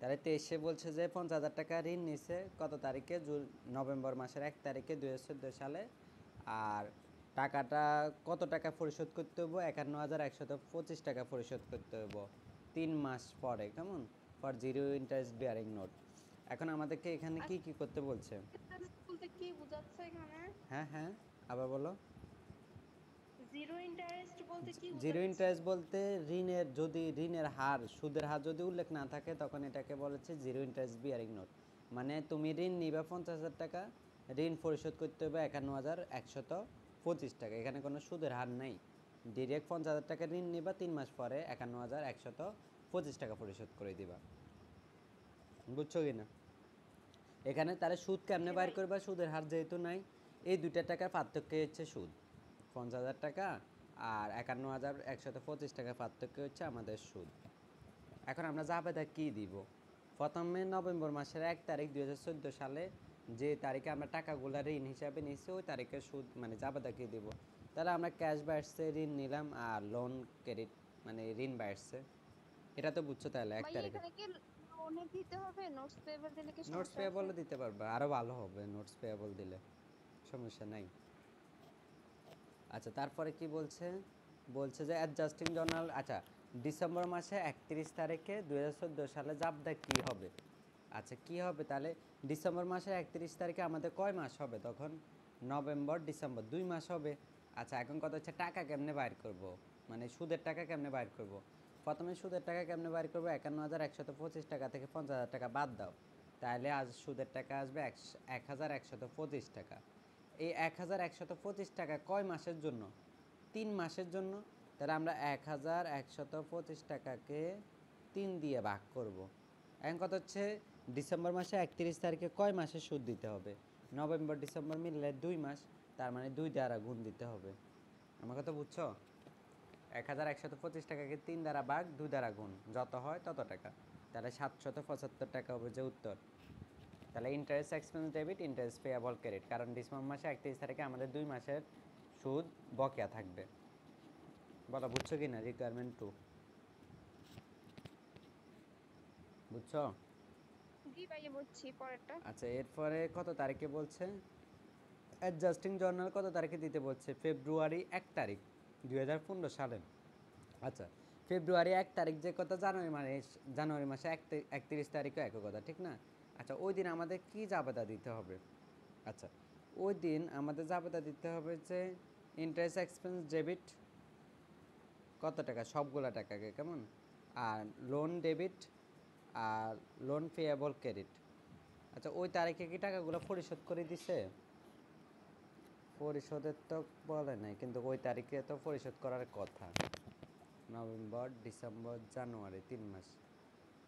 তাহলে 23-এ বলছে যে 50,000 টাকা ঋণ নিছে কত তারিখে? নভেম্বর মাসের 1 তারিখে 2014 সালে। আর টাকাটা কত টাকা পরিশোধ করতে হইব? 51,125 টাকা পরিশোধ করতে হইব 3 মাস পরে। কেমন? For zero interest bearing note. এখন আমাদেরকে এখানে কি কি করতে বলছে? ইন্টারেস্ট বলতে কি বোঝাচ্ছে এখানে? হ্যাঁ হ্যাঁ, আবার বলো। জিরো ইন্টারেস্ট বলতে কি জিরো বোঝাচ্ছে? ইন্টারেস্ট বলতে ঋণের হার, সুদের হার যদি উল্লেখ না থাকে তখন এটাকে বলেছে জিরো ইন্টারেস্ট বিয়ারিং নোট। মানে তুমি ঋণ নিবা 50,000 টাকা, ঋণ পরিশোধ করতে হবে 51,125 টাকা। এখানে কোনো সুদের হার নাই। ডিরেক্ট 50,000 টাকা ঋণ নিবা, 3 মাস পরে 51,125 টাকা পরিশোধ করে দিবা। বুঝছো কি না? এখানে তাহলে সুদ কেমনে জি বাইর ভাই। করবা? সুদের হার যেহেতু নাই, এই দুইটা টাকার পার্থক্য হচ্ছে সুদ। 50,000 টাকা আর 51,125 টাকার পার্থক্য হচ্ছে আমাদের সুদ। এখন আমরা জাবেদা কি দিব? প্রথমে নভেম্বর মাসের 1 তারিখ 2014 সালে যে তারিখে আমরা টাকাগুলো ঋণ হিসাবে নিচ্ছি ওই তারিখে সুদ মানে জাবেদা কি দিব? তাহলে আমরা ক্যাশ বাড়ছে ঋণ নিলাম আর লোন ক্রেডিট মানে ঋণ বাড়ছে। এটা তো বুঝছো তাহলে 1 ভাই তারিখে। এখানে কি লোনে দিতে হবে? নোটস পেয়েবল দিলে কি নোটস সমস্যা আছে? পেয়েবলও দিতে পারবা, আরও ভালো হবে নোটস পেয়েবল দিলে, সমস্যা নাই। আচ্ছা তারপরে কি বলছে? বলছে যে অ্যাডজাস্টিং জার্নাল। আচ্ছা, ডিসেম্বর মাসে 31 তারিখে 2014 সালে জাবদা কি হবে? আচ্ছা কি হবে তাহলে? ডিসেম্বর মাসের 31 তারিখে আমাদের কয় মাস হবে তখন? নভেম্বর ডিসেম্বর 2 মাস হবে। আচ্ছা এখন কথা হচ্ছে টাকা কেমনে বাইর করব? মানে সুদের টাকা কেমনে বাইর করব? প্রথমে সুদের টাকা কেমনে বাইর করবো? 51,125 টাকা থেকে 50,000 টাকা বাদ দাও, তাহলে আজ সুদের টাকা আসবে 1,125 টাকা। এই 1,125 টাকা কয় মাসের জন্য? 3 মাসের জন্য। তাহলে আমরা 1,125 টাকাকে 3 দিয়ে ভাগ করব। এখন কথা হচ্ছে ডিসেম্বর মাসে 31 তারিখে কয় মাসের সুদ দিতে হবে? নভেম্বর ডিসেম্বর মিললে 2 মাস, তার মানে 2 দ্বারা গুণ দিতে হবে। আমার কথা বুঝছো? 1,125 টাকাকে 3 দ্বারা ভাগ 2 দ্বারা গুণ, যত হয় তত টাকা। তাহলে 775 টাকা হবে যে উত্তর। তাহলে interest expense debit, interest payable credit, কারণ ডিসেম্বর মাসে 31 তারিখে আমাদের 2 মাসের সুদ বকেয়া থাকবে। বলো বুঝছো কি না? রিকোয়ারমেন্ট 2 বুঝছো? জি ভাইয়া বুঝছি, পরেরটা। আচ্ছা এরপরে কত তারিখে বলছে? অ্যাডজাস্টিং জার্নাল কত তারিখে দিতে বলছে? ফেব্রুয়ারি 1 তারিখ 2015 সালে। আচ্ছা ফেব্রুয়ারি 1 তারিখ যে কথা, জানুয়ারি মাসে 31 তারিখও একই কথা, ঠিক না? আচ্ছা ওই দিন আমাদের কি জাবেদা দিতে হবে? আচ্ছা ওই দিন আমাদের জাবেদা দিতে হবে যে ইন্টারেস্ট এক্সপেন্স ডেবিট কত টাকা? সবগুলা টাকাকে, কেমন? আর লোন ডেবিট আর লোন পেয়েবল ক্রেডিট। আচ্ছা ওই তারিখে কি টাকাগুলো পরিশোধ করে দিছে? পরিশোধের তো বলে নাই, কিন্তু ওই তারিখে তো পরিশোধ করার কথা। নভেম্বর ডিসেম্বর জানুয়ারি 3 মাস।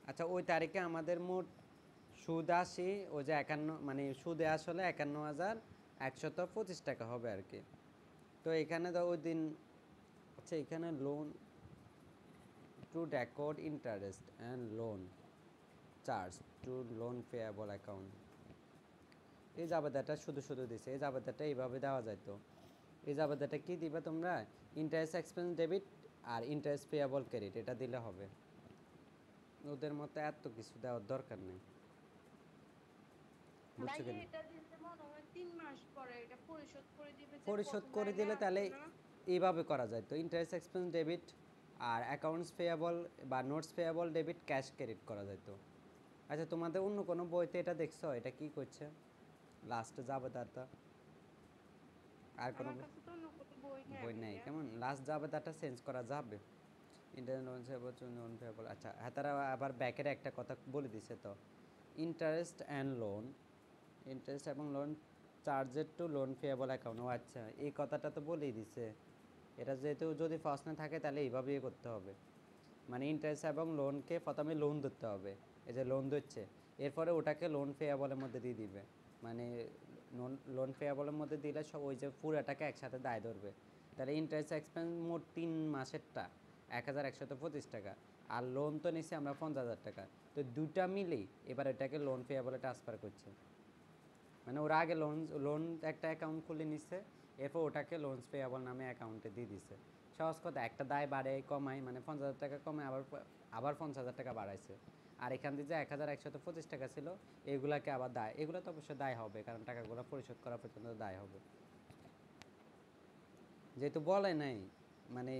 আচ্ছা ওই তারিখে আমাদের মোট সুদ আসি ওই যে 51, মানে সুদে আসলে 51,125 টাকা হবে আর কি। তো এখানে তো ওই দিন, আচ্ছা এখানে loan to record interest and loan charge to loan payable account, এই জাবেদাটা শুধু শুধু দিছে। এই জাবেদাটা এইভাবে দেওয়া যায় তো। এই জাবেদাটা কি দিবে তোমরা? ইন্টারেস্ট এক্সপেন্স ডেবিট আর ইন্টারেস্ট পেয়াবল ক্রেডিট, এটা দিলে হবে। ওদের মতো এত কিছু দেওয়ার দরকার নেই। বুঝছো ভাইয়া কিনা? এটা দিলে মনে হয় 3 মাস পরে এটা পরিশোধ করে দিবে, যে পরিশোধ প্রথম করে লাইনে দিলে আছে তাহলে না? এইভাবে করা যায় তো, ইন্টারেস্ট এক্সপেন্স ডেবিট আর অ্যাকাউন্টস পেয়াবল বা notes payable debit cash credit করা যায় তো। আচ্ছা তোমাদের অন্য কোনো বইতে এটা দেখছো? এটা কি করছে লাস্টে জাবেদাটা? আর কোনো আমার কাছে তো অন্য কোনো বই নেই বই নেই? ভাইয়া। কেমন লাস্ট জাবেদাটা চেঞ্জ করা যাবে? Interest loan সেবল loan payable. আচ্ছা হ্যাঁ, তারা আবার ব্যাকের একটা কথা বলে দিছে তো, ইন্টারেস্ট অ্যান্ড লোন, ইন্টারেস্ট এবং loan charged to loan payable account. ও আচ্ছা এই কথাটা তো বলেই দিছে। এটা যেহেতু যদি প্রশ্নে থাকে তাহলে এইভাবেই করতে হবে। মানে ইন্টারেস্ট এবং লোনকে প্রথমে লোন ধরতে হবে, এই যে লোন ধরছে, এরপরে ওটাকে লোন পেয়াবলের মধ্যে দিয়ে দিবে। মানে লোন পেয়াবলের মধ্যে দিলে সব ওই যে পুরাটাকে একসাথে দায় ধরবে। তাহলে ইন্টারেস্ট এক্সপেন্স মোট 3 মাসেরটা 1,125 টাকা, আর লোন তো নিচ্ছি আমরা 50,000 টাকা। তো দুটা মিলেই এবার এটাকে লোন পেয়াবলে ট্রান্সফার করছে। মানে ওরা আগে লোন একটা অ্যাকাউন্ট খুলে নিচ্ছে, এরপর ওটাকে লোনস পেয়াবল নামে অ্যাকাউন্টে দিয়ে দিচ্ছে। সহজ কথা, একটা দায় বাড়ে কমায়, মানে 50,000 টাকা কমে আবার আবার 50,000 টাকা বাড়াইছে। আর এখান থেকে যে 1125 টাকা ছিল এগুলাকে আবার দায়, এগুলো তো অবশ্যই দায় হবে, কারণ টাকাগুলো পরিশোধ করা পর্যন্ত দায় হবে। যেহেতু বলে নাই, মানে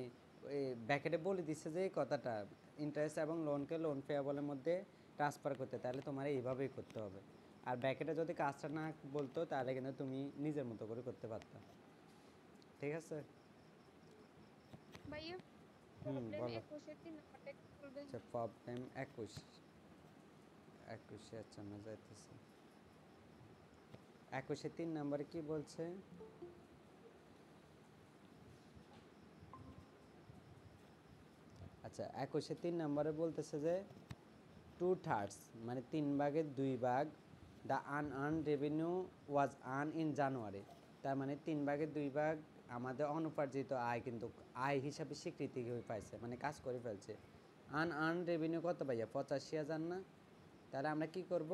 ওই ব্যাকেটে বলে দিচ্ছে যে এই কথাটা ইন্টারেস্ট এবং লোনকে লোন পেয়াবলের মধ্যে ট্রান্সফার করতে, তাহলে তোমার এইভাবেই করতে হবে। আর ব্যাকেটে যদি কাজটা না বলতো তাহলে কিন্তু তুমি নিজের মতো করে করতে পারতা। ঠিক আছে? ভাইয়া হুম, প্রবলেম বলো। 21 3 নাম্বারটা একটু বলবেন? আচ্ছা, প্রবলেম 21 আচ্ছা আমরা যাইতেছি 21-3 নাম্বারে কি বলছে? আচ্ছা, 21-3 নাম্বারে বলতেছে যে 2/3 মানে 3/2 the unearned revenue was earn in January. তার মানে 3/2 আমাদের অনুপার্জিত আয় কিন্তু আয় হিসাবে স্বীকৃতি পাইছে, মানে কাজ করে ফেলছে। আনআর্ন রেভিনিউ কত ভাইয়া? 85,000 না? তাহলে আমরা কি করব?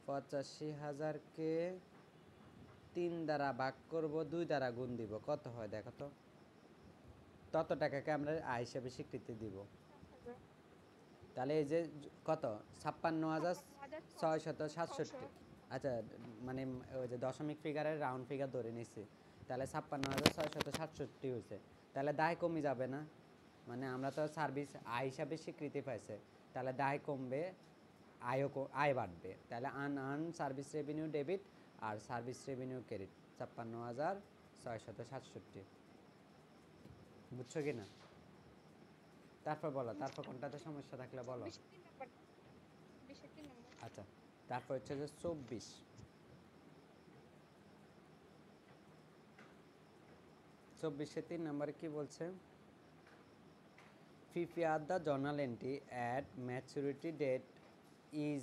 85,000-কে 3 দ্বারা ভাগ করব, 2 দ্বারা গুণ দিব, কত হয় দেখো তো? তত টাকাকে আমরা আয় হিসাবে স্বীকৃতি দিব। 7,000 তাহলে এই যে কত? 56,667। 56,600 আচ্ছা, মানে ওই যে দশমিক ফিগারের রাউন্ড ফিগার ধরে নিছি, তাহলে 56,667 হয়েছে। তাহলে দায় কমে যাবে না? মানে আমরা তো সার্ভিস আয় হিসাবে স্বীকৃতি পাইছে, তাহলে দায় কমবে, আয় বাড়বে। তাহলে আনআর্ন সার্ভিস রেভিনিউ ডেবিট আর সার্ভিস রেভিনিউ ক্রেডিট 56,667। বুঝছো কি না? তারপর বলো, তারপর কোনটাতে সমস্যা থাকলে বলো। 24 3 নাম্বার 24 3 নাম্বার আচ্ছা, তারপর হচ্ছে যে 24-3 নাম্বারে কি বলছে? prepare the journal entry at maturity date is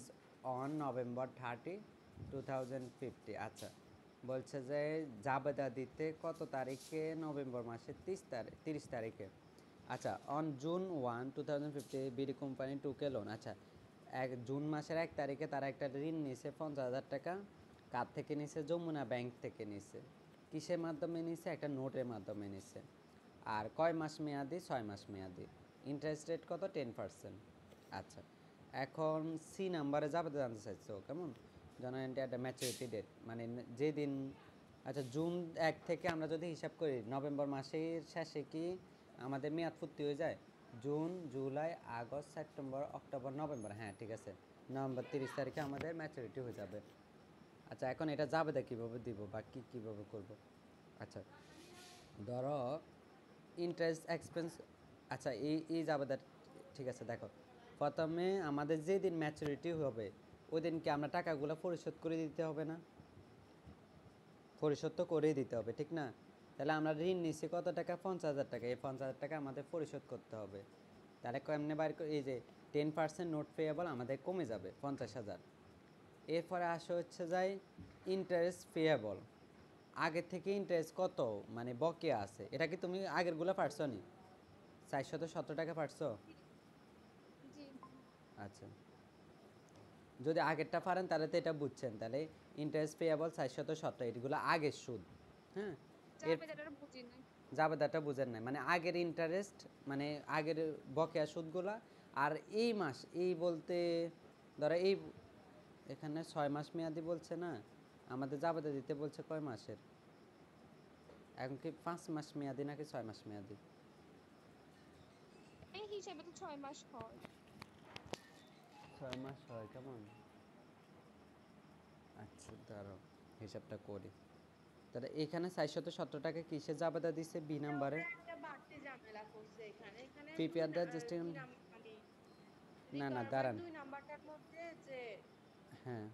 on November 30, 2050। আচ্ছা, বলছে যে জাবেদা দিতে কত তারিখে? নভেম্বর মাসের 30 তারিখে। আচ্ছা, অন জুন 1, 2050 বিডি কোম্পানি টুকে লোন। আচ্ছা, জুন মাসের 1 তারিখে তারা একটা ঋণ নিছে 50,000 টাকা। কার থেকে নিছে? যমুনা ব্যাংক থেকে নিছে। কিসের মাধ্যমে নিছে? একটা নোটের মাধ্যমে নিছে। আর কয় মাস মেয়াদি? 6 মাস মেয়াদি। ইন্টারেস্ট রেট কত? 10%। আচ্ছা, এখন সি নাম্বারে যাবে জানতে চাইছো কেমন? জানান একটা ম্যাচুরিটি ডেট মানে যেদিন, আচ্ছা জুন 1 থেকে আমরা যদি হিসাব করি নভেম্বর মাসের শেষে কি আমাদের মেয়াদ পূর্তি হয়ে যায়? June, July, August, September, October, November. হ্যাঁ ঠিক আছে, নভেম্বর 30 তারিখে আমাদের ম্যাচুরিটি হয়ে যাবে। আচ্ছা, এখন এটা যাবেদা কীভাবে দিব বা কীভাবে করব? আচ্ছা, ধরো ইন্টারেস্ট এক্সপেন্স। আচ্ছা, এই জাবেদা ঠিক আছে। দেখো, প্রথমে আমাদের যেদিন ম্যাচুরিটি হবে ওই দিনকে আমরা টাকাগুলো পরিশোধ করে দিতে হবে না? পরিশোধ তো করেই দিতে হবে, ঠিক না? তাহলে আমরা ঋণ নিচ্ছি কত টাকা? 50,000 টাকা। এই 50,000 টাকা আমাদের পরিশোধ করতে হবে। তাহলে কেমনে বাইর করে? এই যে 10% নোট পেয়েবল আমাদের কমে যাবে 50,000। এরপরে আসে হচ্ছে যাই ইন্টারেস্ট পেয়েবল। আগে থেকে ইন্টারেস্ট কত মানে বকেয়া আছে, এটা কি তুমি আগেরগুলো পারছো নি? 417 টাকা পারছো? জি আচ্ছা, যদি আগেরটা পারেন তাহলে তো এটা বুঝছেন। তাহলে ইন্টারেস্ট পেয়েবল 417, এগুলো আগের সুদ। হ্যাঁ, এর যাবে যেটা বুঝি নাই। জাবেদাটা বুঝেন নাই, মানে আগের ইন্টারেস্ট, মানে আগের বকেয়া সুদগুলা। আর এই মাস, এই বলতে ধরো এই এখানে 6 মাস মেয়াদি বলছে না, আমাদের জাবেদা দিতে বলছে কয় মাসের? এখন কি 5 মাস মেয়াদি নাকি 6 মাস মেয়াদি? এই হিসাবে তো 6 মাস হয়। 6 মাস হয় কেমন? আচ্ছা দাঁড়াও, হিসাবটা করি। তাহলে এখানে 417 টাকা কিসের জাবেদা দিছে? বি এটা নাম্বারে। ওরা একটা বাড়তি ঝামেলা করছে এখানে এখানে প্রিপেয়ার দ্য জাস্টিং। দুই নাম্বার মানে না না, রিকোয়ারমেন্ট দাঁড়ান। 2 নাম্বারটার মধ্যে যে হ্যাঁ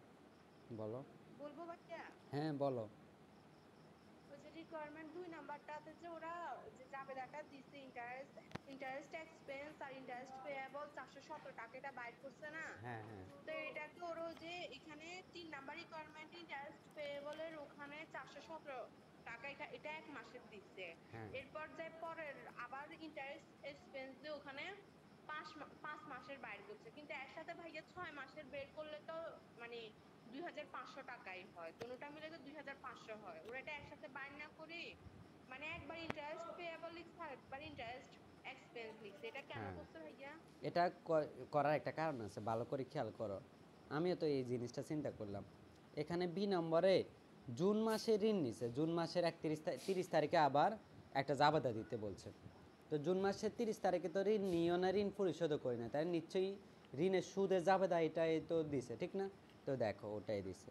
বলো। বলবো ভাইয়া, হ্যাঁ বলো। ওই যে রিকোয়ারমেন্ট 2 নাম্বারটাতে যে ওরা যে জাবেদাটা দিছে ইন্টারেস্ট এক্সপেন্স আর ইন্টারেস্ট পেয়েবল 417 টাকা এটা বাইর করছে না। হ্যাঁ হ্যাঁ তো এটাকে ওরা যে এখানে 3 নাম্বার রিকোয়ারমেন্ট ইন্টারেস্ট পেয়েবলের ওখানে 417 টাকা এটা 1 মাসের দিচ্ছে। হ্যাঁ। এরপর যে পরের আবার ইন্টারেস্ট এক্সপেন্স দিয়ে ওখানে 5 মাসের বাইর করছে, কিন্তু একসাথে ভাইয়া 6 মাসের বের করলে তো মানে 2,500 টাকাই হয়, দুটোটা মিলে তো 2,500 হয়। ওরা এটা একসাথে বাইর না করে মানে একবার ইন্টারেস্ট পেয়েবল লিখছে আর একবার ইন্টারেস্ট এক্সপেন্স লিখছে, এটা কেন হ্যাঁ, করছে ভাইয়া? এটা করার একটা কারণ আছে, ভালো করে খেয়াল করো। আমিও তো এই জিনিসটা চিন্তা করলাম। এখানে বি নম্বরে জুন মাসে ঋণ নিছে, জুন মাসের 30 তারিখে আবার একটা জাবেদা দিতে বলছে। তো জুন মাসের 30 তারিখে তো ঋণ নিও না, ঋণ পরিশোধও করি না, তাই নিশ্চয়ই ঋণের সুদের জাবেদা এটাই তো দিছে, ঠিক না? তো দেখো ওটাই দিছে,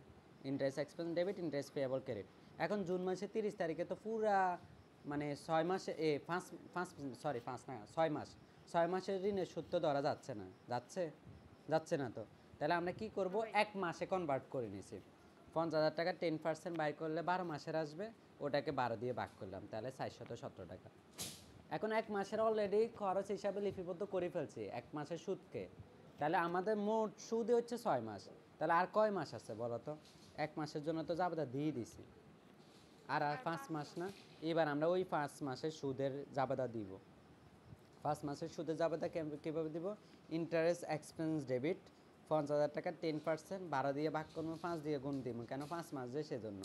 interest expense debit, interest payable credit. এখন জুন মাসের 30 তারিখে তো পুরা মানে 6 মাসে পাঁচ পাঁচ সরি 5 না 6 মাস, 6 মাসের ঋণের সুদ তো ধরা যাচ্ছে না, যাচ্ছে যাচ্ছে না তো। তাহলে আমরা কি করব, এক মাসে কনভার্ট করে নিছি। 50,000 টাকা 10% বাই করলে 12 মাসের আসবে, ওটাকে 12 দিয়ে ভাগ করলাম, তাহলে 417 টাকা। এখন এক মাসের অলরেডি খরচ হিসাবে লিপিবদ্ধ করে ফেলছি এক মাসের সুদকে। তাহলে আমাদের মোট সুদই হচ্ছে 6 মাস। তাহলে আর কয় মাস আছে বলো তো? এক মাসের জন্য তো জাবেদা দিয়ে দিছি, আর আর 5 মাস না। এবার আমরা ওই 5 মাসের সুদের জাবেদা দিব। 5 মাসের সুদের জাবেদা কীভাবে দিব? ইন্টারেস্ট এক্সপেন্স ডেবিট, 50,000 টাকা 10%, 12 দিয়ে ভাগ করবো, 5 দিয়ে গুণ দিব, কেন 5 মাস যে সেজন্য।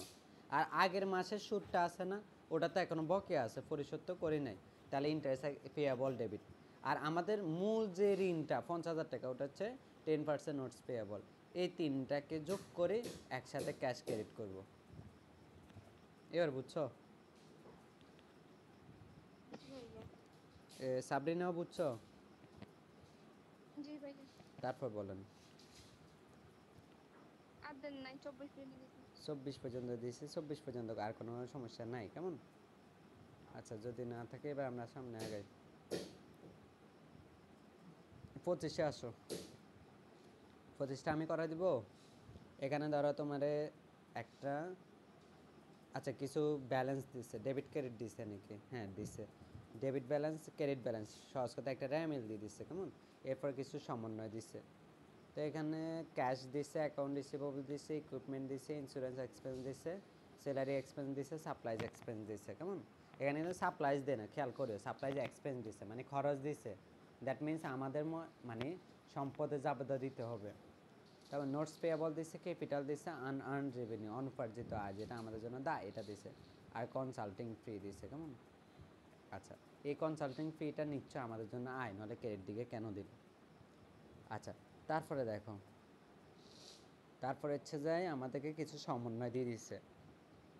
আর আগের মাসের সুদটা আছে না, ওটা তো এখনো বকেয়া আছে, পরিশোধ তো করি নাই, তাহলে ইন্টারেস্ট পেয়েবল ডেবিট। আর আমাদের মূল যে ঋণটা 50,000 টাকা, ওটা হচ্ছে 10% নোটস পেয়েবল। এই তিনটাকে যোগ করে একসাথে ক্যাশ ক্রেডিট করব। এবার বুঝছো? জি ভাইয়া। সাবরিনাও বুঝছো? জি ভাইয়া। তারপর বলেন। আর দেন নাই 24 মিনিট গেছে। 24 পর্যন্ত দিয়েছি, 24 পর্যন্ত আর কোনো সমস্যা নাই, কেমন? আচ্ছা, যদি না থাকে এবার আমরা সামনে আগাই। 25-এ আসো। 25টা আমি করা দিব। এখানে ধরো তোমারে একটা, আচ্ছা কিছু ব্যালেন্স দিছে, ডেবিট ক্রেডিট দিছে নাকি? হ্যাঁ দিছে। ডেবিট ব্যালেন্স, ক্রেডিট ব্যালেন্স, সহজ কথা একটা র্যামেল দিয়ে দিচ্ছে, কেমন? এরপর কিছু সমন্বয় দিছে। তো এখানে ক্যাশ দিছে, অ্যাকাউন্ট রিসিভেবল দিছে, ইকুইপমেন্ট দিছে, ইন্স্যুরেন্স এক্সপেন্স দিছে, স্যালারি এক্সপেন্স দিছে, সাপ্লাইজ এক্সপেন্স দিছে, কেমন? এখানে কিন্তু সাপ্লাইজ দেয় না, খেয়াল করে, সাপ্লাইজ এক্সপেন্স দিছে মানে খরচ দিছে। দ্যাট মিনস আমাদের মানে সম্পদে জাবেদা দিতে হবে। তারপর নোটস পেয়েবল দিছে, ক্যাপিটাল দিছে, আনআর্নড রেভিনিউ, অনুপার্জিত আয়, যেটা আমাদের জন্য দায়, এটা দিছে। আর কনসাল্টিং ফি দিছে, কেমন? আচ্ছা, এই কনসাল্টিং ফিটা নিশ্চয় আমাদের জন্য আয়, নাহলে ক্রেডিট দিকে কেন দিল? আচ্ছা, তারপরে দেখো, তারপরে হচ্ছে যে আমাদেরকে কিছু সমন্বয় দিয়ে দিচ্ছে।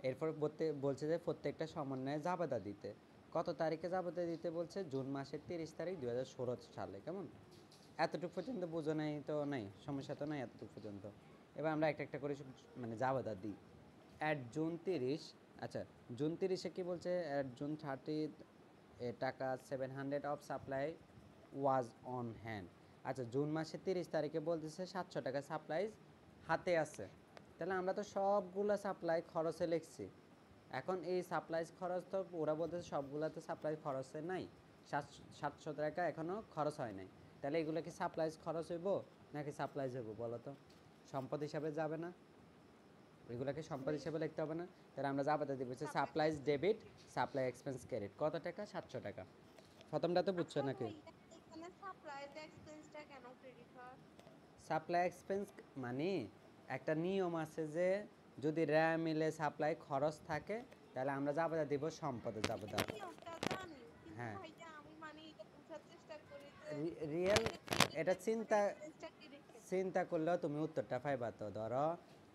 এরপর বলছে যে প্রত্যেকটা সমন্বয়ে জাবেদা দিতে। কত তারিখে জাবেদা দিতে বলছে? জুন মাসের 30 তারিখ 2016 সালে, কেমন? এতটুকু পর্যন্ত বোঝো নাই তো, নাই সমস্যা তো নাই এতটুকু পর্যন্ত। এবার আমরা একটা একটা করে মানে জাবেদা দিই। অ্যাট জুন 30, আচ্ছা জুন 30-এ কী বলছে? অ্যাট জুন 30 টাকা 700 of supply was on hand. আচ্ছা, জুন মাসের 30 তারিখে বলতেছে 700 টাকা সাপ্লাইজ হাতে আছে। তাহলে আমরা তো সবগুলো সাপ্লাই খরচে লিখছি। এখন এই সাপ্লাইজ খরচ তো ওরা বলতেছে সবগুলোতে সাপ্লাই খরচে নাই, 700 টাকা এখনও খরচ হয় নাই। তাহলে এগুলো কি সাপ্লাইজ খরচ হইব নাকি সাপ্লাইজ হইব বলো তো? সম্পদ হিসাবে যাবে না, এগুলোকে সম্পদ হিসাবে লিখতে হবে না? তাহলে আমরা জাবেদা দিব হচ্ছে supplies debit, supply expense credit. কত টাকা? 700 টাকা। প্রথমটা তো বুঝছো আচ্ছা নাকি? ভাইয়া, এখানে সাপ্লাইজ এক্সপেন্সটা কেন ক্রেডিট হয়? সাপ্লাই এক্সপেন্স মানে একটা নিয়ম আছে যে যদি র্যাম মিলে সাপ্লাই খরচ থাকে, তাহলে আমরা জাবেদা দিব সম্পদের জাবেদা। এই নিয়মটা জানি, কিন্তু হ্যাঁ, ভাইয়া আমি মানে এটা বোঝার চেষ্টা করি যে রিয়েল, এখানে ক্রেডিট এটা মানে চিন্তা এক্সপেন্সটা ক্রেডিট কেন? চিন্তা করলেও তুমি উত্তরটা পাইবা। তো ধরো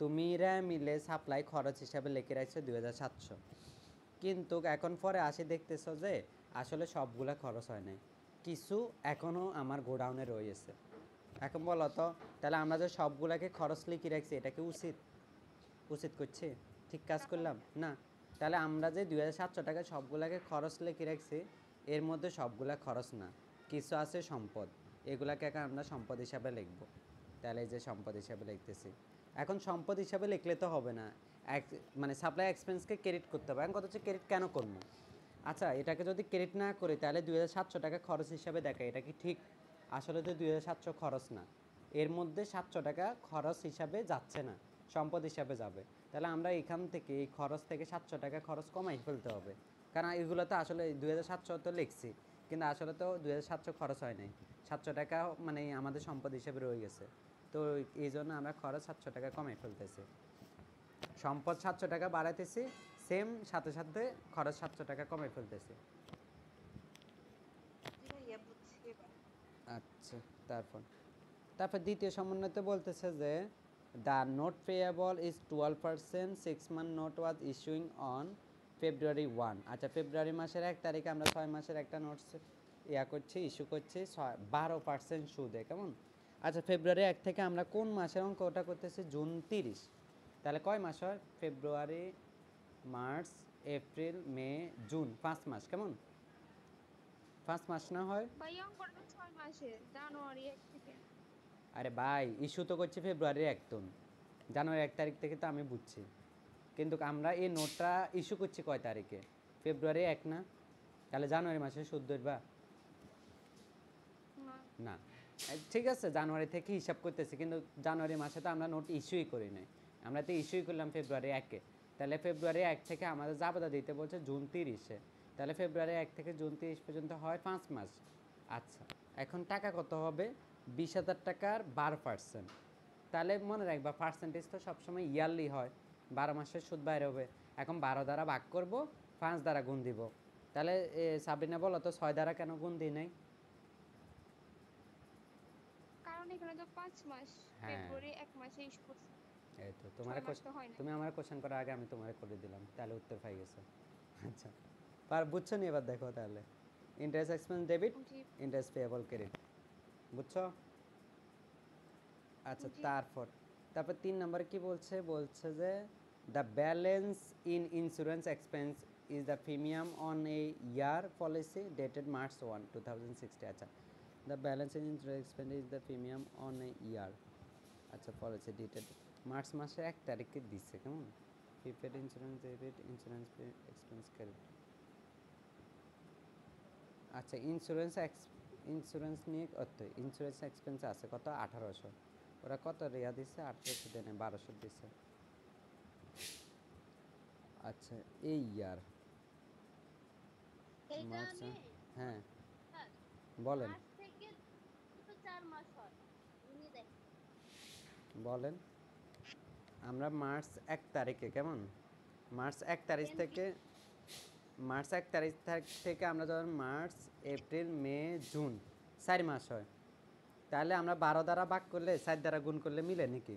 তুমি র্যাম মিলে সাপ্লাই খরচ হিসাবে লিখে রাখছো 2700, কিন্তু এখন পরে আসি দেখতেছো যে আসলে সবগুলা খরচ হয় নাই, কিছু এখনও আমার গোডাউনে রয়েছে। এখন বলো তো, তাহলে আমরা যে সবগুলাকে খরচ লিখে রাখছি, এটা কি উচিত? উচিত করছি? ঠিক কাজ না করলাম ভাইয়া। না? তাহলে আমরা যে 2700 টাকা সবগুলাকে খরচ লিখে রাখছি, এর মধ্যে সবগুলা খরচ না, কিছু আছে সম্পদ, এগুলাকে এখন আমরা সম্পদ হিসাবে লিখব। তাহলে এই যে সম্পদ হিসাবে লিখতেছি। এখন সম্পদ হিসাবে লিখলে তো হবে না, এক মানে সাপ্লাই এক্সপেন্সকে ক্রেডিট করতে হবে। এখন কথা হচ্ছে ক্রেডিট কেন করবো? আচ্ছা, এটাকে যদি ক্রেডিট না করি তাহলে 2700 টাকা খরচ হিসাবে দেখায়, এটা কি ঠিক? আসলে তো 2700 খরচ না, এর মধ্যে 700 টাকা খরচ হিসাবে যাচ্ছে না, সম্পদ হিসাবে যাবে। তাহলে আমরা এখান থেকে এই খরচ থেকে 700 টাকা খরচ কমাই ফেলতে হবে, কারণ এগুলো তো আসলে 2700 তো লিখছি, কিন্তু আসলে তো 2700 খরচ হয় নাই, 700 টাকা মানে আমাদের সম্পদ হিসেবে রয়ে গেছে। তো এই জন্য আমরা খরচ 700 টাকা কমাই ফেলতেছি, সম্পদ 700 টাকা বাড়াইতেছি, সেম সাথে সাথে খরচ 700 টাকা কমাই ফেলতেছি। জি আচ্ছা, তারপর তারপর দ্বিতীয় সমন্বয়তে বলতেছে যে the note payable is 12%, 6 month note was issuing on February 1। আচ্ছা, ফেব্রুয়ারি মাসের 1 তারিখে আমরা 6 মাসের একটা নোটস করছি, ইস্যু করছি 12% সুদে, কেমন? আচ্ছা, ফেব্রুয়ারি 1 থেকে আমরা কোন মাসের অঙ্কটা করতেছি? জুন 30। তাহলে কয় মাস হয়? ফেব্রুয়ারি, মার্চ, এপ্রিল, মে, জুন, 5 মাস, কেমন? 5 মাস না হয়? ভাইয়া অঙ্কটা 6 মাসে, জানুয়ারি 1 থেকে। আরে ভাই, ইস্যু তো করছি ফেব্রুয়ারি 1 তো, জানুয়ারি 1 তারিখ থেকে তো আমি বুঝছি, কিন্তু আমরা এই নোটটা ইস্যু করছি কয় তারিখে? ফেব্রুয়ারি 1 না? তাহলে জানুয়ারি মাসে সুদ ধরবা না, না? ঠিক আছে, জানুয়ারি থেকে হিসাব করতেছি, কিন্তু জানুয়ারি মাসে তো আমরা নোট ইস্যুই করি নাই, আমরা তো ইস্যুই করলাম ফেব্রুয়ারি 1-এ। তাহলে ফেব্রুয়ারি 1 থেকে আমাদের জাবেদা দিতে বলছে জুন 30-এ, তাহলে ফেব্রুয়ারি 1 থেকে জুন 30 পর্যন্ত হয় 5 মাস। আচ্ছা, এখন টাকা কত হবে? 20,000 টাকার 12%। তাহলে মনে রাখবা, পার্সেন্টেজ তো সবসময় ইয়ারলি হয়, 12 মাসের সুদ বাইরে হবে। এখন 12 দ্বারা ভাগ করব, 5 দ্বারা গুণ দিব। তাহলে সাবরিনা বলো তো 6 দ্বারা কেন গুণ দিই নাই? কারণ এখানে তো 5 মাস, হ্যাঁ। ফেব্রুয়ারি 1 মাসে ইস্যু করছে। এই তো তোমার 6 মাস তো হয় না। তুমি আমার কোশ্চেন করার আগে আমি তোমারে করে দিলাম, তাহলে উত্তর পাই গেছো। আচ্ছা, বুঝছো নি? এবার দেখো তাহলে, ইন্টারেস্ট এক্সপেন্স ডেবিট, জি ইন্টারেস্ট পেয়েবল ক্রেডিট, বুঝছো? আচ্ছা, জি। তারপর 3 নম্বরে কি বলছে? বলছে যে the balance in insurance expense is the premium on a year policy dated March 1, 2060। আচ্ছা, the balance in insurance expense is the premium on a year. আচ্ছা, পলিসি ডেটেড মার্চ মাসের 1 তারিখে দিচ্ছে, কেমন? Prepaid insurance debit, insurance expense credit. আচ্ছা, insurance নিয়ে কত? Insurance expense আছে কত? 1800। ওরা কত রেয়া দিচ্ছে? 1800 দেয় না, 1200 দিচ্ছে। আচ্ছা, এই ইয়ার এইটা মার্চ, আমি হ্যাঁ স্যার বলেন, মার্চ থেকে তো 4 মাস হয় উনি দেখেন বলেন। আমরা মার্চ 1 তারিখে, কেমন? মার্চ 1 তারিখ থেকে, আমরা যখন মার্চ, এপ্রিল, মে, জুন 4 মাস হয়, তাহলে আমরা 12 দ্বারা ভাগ করলে 4 দ্বারা গুণ করলে মিলে নাকি?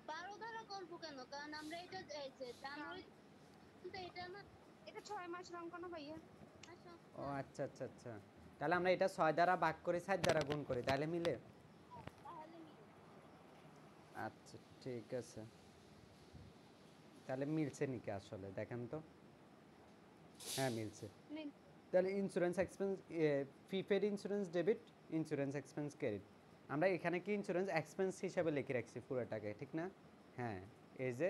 12 ধারা করবো কেন? কারণ আমরা এটা এই যে জানুয়ারি তো এটা না এটা 6 মাসের অঙ্ক না ভাইয়া? আসো ও আচ্ছা আচ্ছা আচ্ছা, তাহলে আমরা এটা 6 দ্বারা ভাগ করি, 4 দ্বারা গুণ করি, তাহলে মিলে? তাহলে মিলে আচ্ছা, ঠিক আছে, তাহলে মিলছে নাকি আসলে দেখেন তো? হ্যাঁ, মিলছে। নিন। তাহলে insurance expense, prepaid insurance debit, insurance expense credit. আমরা এখানে কি ইন্স্যুরেন্স এক্সপেন্স হিসাবে লিখে রাখছি পুরোটাকে, ঠিক না? হ্যাঁ, এই যে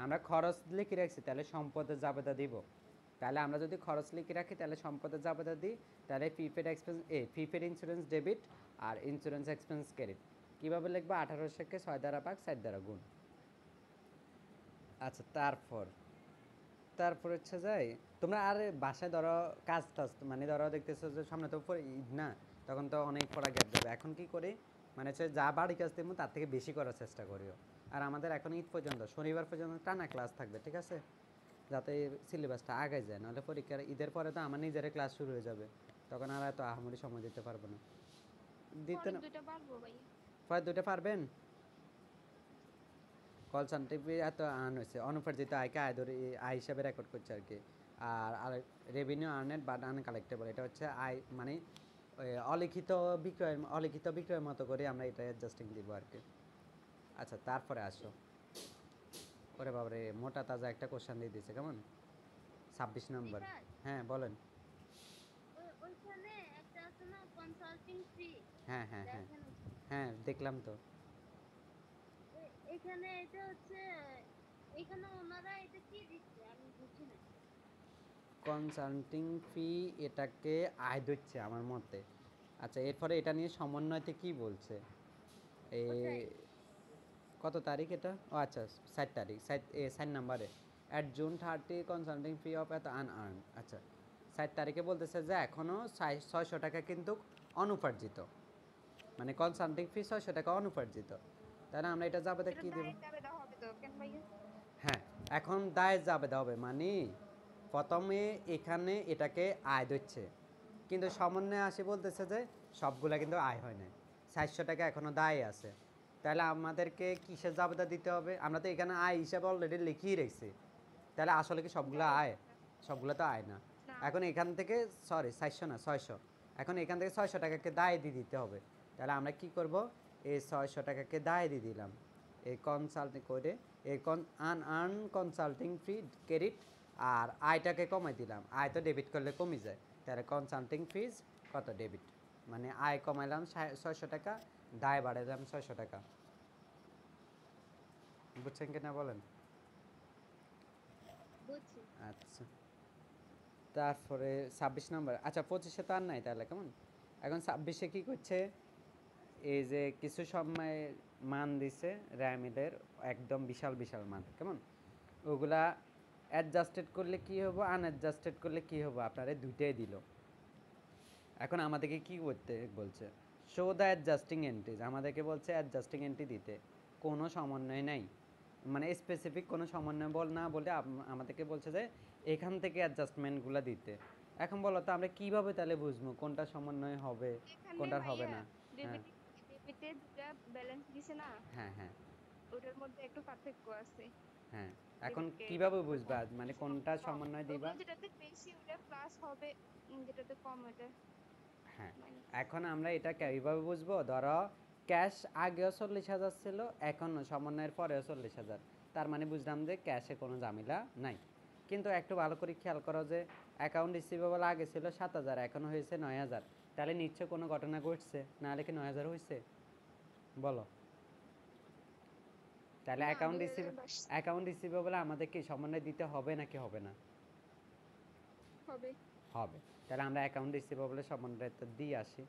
আমরা খরচ লিখে রাখছি, তাহলে সম্পদের জাবেদা দিব। তাহলে আমরা যদি খরচ লিখে রাখি, তাহলে সম্পদের জাবেদা দিই, তাহলে প্রিপেড ইন্স্যুরেন্স ডেবিট আর ইন্স্যুরেন্স এক্সপেন্স ক্রেডিট কীভাবে লিখবো? 1800-কে 6 দ্বারা ভাগ, 4 দ্বারা গুণ। আচ্ছা, তারপর হচ্ছে যাই, তোমরা আর বাসায় ধরো কাজ টাজ, মানে ধরো দেখতেছো যে সামনে তো ঈদ না, তখন তো অনেক পড়া গ্যাপ যাবে। এখন কি করি, মানে হচ্ছে যা বাড়ি কাজ দেবো তার থেকে বেশি করার চেষ্টা করিও। আর আমাদের এখন ঈদ পর্যন্ত, শনিবার পর্যন্ত টানা ক্লাস থাকবে, ঠিক আছে? যাতে সিলেবাসটা আগে যায়, নাহলে পরীক্ষার ঈদের পরে তো আমার নিজের ক্লাস শুরু হয়ে যাবে, তখন আর এত আহামরি সময় দিতে পারবো না। দিতে পরের না, দুইটা পারবো ভাইয়া। পরে দুটো পারবেন। কল সেন্টারে এত আর্ন হয়েছে, অনুপার্জিত আয়কে আয় হিসাবে রেকর্ড করছে আর কি। আর রেভিনিউ আর্নেড বাট আনকালেক্টেবল, এটা হচ্ছে আয়, মানে অলিখিত বিক্রয়ের মতো করে আমরা এটা অ্যাডজাস্টিং দিব আর কি। আচ্ছা, তারপরে আসো, ওরে বাবারে, মোটা তাজা একটা কোশ্চেন দিয়ে দিয়েছে, কেমন? 26 নম্বর। স্যার হ্যাঁ, বলেন। ওইখানে একটা আছে না কনসাল্টিং ফি হ্যাঁ হ্যাঁ হ্যাঁ দেখেন হ্যাঁ, দেখলাম তো। এখানে এটা হচ্ছে এখানে ওনারা এটা কি দিচ্ছে আমি বুঝি না কনসাল্টিং ফি, এটাকে আয় ধরছে আমার মতে। আচ্ছা, এরপরে এটা নিয়ে সমন্বয়তে কি বলছে? এই কোথায় কত তারিখ এটা? ও আচ্ছা, 7 তারিখ, 7 নাম্বারে, at June 30 consulting fee of এত আনআর্ন। আচ্ছা, 7 তারিখে বলতেছে যে এখনও 600 টাকা কিন্তু অনুপার্জিত, মানে কনসাল্টিং ফি 600 টাকা অনুপার্জিত। তাহলে আমরা এটা যাবে এটা কি দেব? দায়ের দাবে দেওয়া হবে তো কেন ভাইয়া? হ্যাঁ, এখন দায়ের যাবে হবে, মানে প্রথমে এখানে এটাকে আয় ধরছে, কিন্তু সমন্বয়ে আসি বলতেছে যে সবগুলা কিন্তু আয় হয় না, 400 টাকা এখনো দায় আছে। তাহলে আমাদেরকে কিসের জাবেদা দিতে হবে? আমরা তো এখানে আয় হিসাবে অলরেডি লিখিয়ে রেখেছি। তাহলে আসলে কি সবগুলো আয়? সবগুলো তো আয় না। না। এখন এখান থেকে সরি 400 না 600, এখন এখান থেকে 600 টাকাকে দায় দিয়ে দিতে হবে। তাহলে আমরা কি করব? এই 600 টাকাকে দায় দিয়ে দিলাম এই কনসাল্টিং করে, এই আনআর্ন কনসাল্টিং ফি ক্রেডিট, আর আয়টাকে কমাই দিলাম। আয় তো ডেবিট করলে কমে যায়, তাহলে কনসাল্টিং ফিজ কত ডেবিট, মানে আয় কমাইলাম 600 টাকা, দায় বাড়াইলাম 600 টাকা। বুঝছেন কিনা বলেন? বুঝছি। আচ্ছা, তারপরে 26 নম্বর, আচ্ছা 25-এ তো আর নাই, তাহলে কেমন? এখন 26-এ কী করছে? এই যে কিছু সময় মান দিছে র্যামিলের, একদম বিশাল বিশাল মান, কেমন? ওগুলা অ্যাডজাস্টেড করলে কি হবো, আনঅ্যাডজাস্টেড করলে কি হবো, আপনারা দুইটাই দিল। এখন আমাদেরকে কি করতে বলছে? শো দ্য অ্যাডজাস্টিং এন্ট্রিজ, আমাদেরকে বলছে অ্যাডজাস্টিং এন্ট্রি দিতে। কোনো সমন্বয় নাই, মানে স্পেসিফিক কোনো সমন্বয় না বলে আমাদেরকে বলছে যে এখান থেকে অ্যাডজাস্টমেন্টগুলো দিতে। এখন বলো তো আমরা কিভাবে তাহলে বুঝবো কোনটা সমন্বয় হবে, এখানে কোনটার হবে ভাইয়া না? হ্যাঁ ডেবিটে দুটা ব্যালেন্স দিছে না, হ্যাঁ হ্যাঁ ওটার মধ্যে একটু পার্থক্য আছে। হ্যাঁ, এখন ডেবিট ক্রেডিট কিভাবে একটু বুঝবা কম, মানে কোনটা কম। সমন্বয় দিবা? ওগুলো যেটাতে বেশি ওটা প্লাস হবে, যেটাতে কম ওটা হ্যাঁ, মাইনাস। এখন আমরা এটা কিভাবে বুঝবো? ধরো ক্যাশ আগেও 40,000 ছিল, এখনও সমন্বয়ের পরেও 40,000, তার মানে বুঝলাম যে ক্যাশে কোনো ঝামেলা নাই। কিন্তু একটু ভালো করে খেয়াল করো যে অ্যাকাউন্ট রিসিভেবল আগে ছিল 7,000, এখনও হয়েছে 9,000, তাহলে নিশ্চয় কোনো ঘটনা ঘটছে, নাহলে কি 9,000 হয়েছে? বলো। তাহলে না, অ্যাকাউন্ট 2022 রিসিভেবল আমাদের কি সমন্বয় দিতে হবে নাকি হবে না? হবে। হবে। তাহলে আমরা অ্যাকাউন্ট রিসিভেবলের সমন্বয়টা দিয়ে আসি।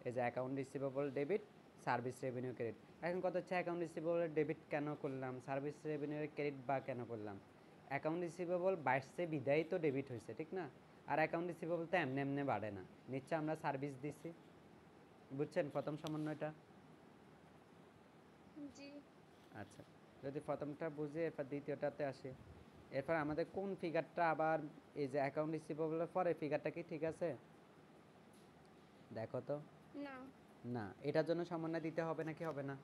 এই যে account receivable debit, service revenue credit. এখন কত হচ্ছে, অ্যাকাউন্ট রিসিভেবলের ডেবিট কেন করলাম, সার্ভিস রেভিনিউ ক্রেডিট বা কেন করলাম? অ্যাকাউন্ট রিসিভেবল বাড়ছে বিদায়ী তো ডেবিট হয়েছে, ঠিক না? আর অ্যাকাউন্ট রিসিভেবল তো এমনি এমনি বাড়ে না, নিশ্চয় আমরা সার্ভিস দিছি। বুঝছেন প্রথম সমন্বয়টা? জি। আচ্ছা, যদি প্রথমটা বুঝে এরপর দ্বিতীয়টাতে আসি। এরপর আমাদের কোন ফিগারটা আবার, এই যে অ্যাকাউন্ট রিসিভেবলের পরে ফিগারটা কি ঠিক আছে? দেখো তো। না, না, এটার জন্য সমন্বয় দিতে হবে নাকি হবে না?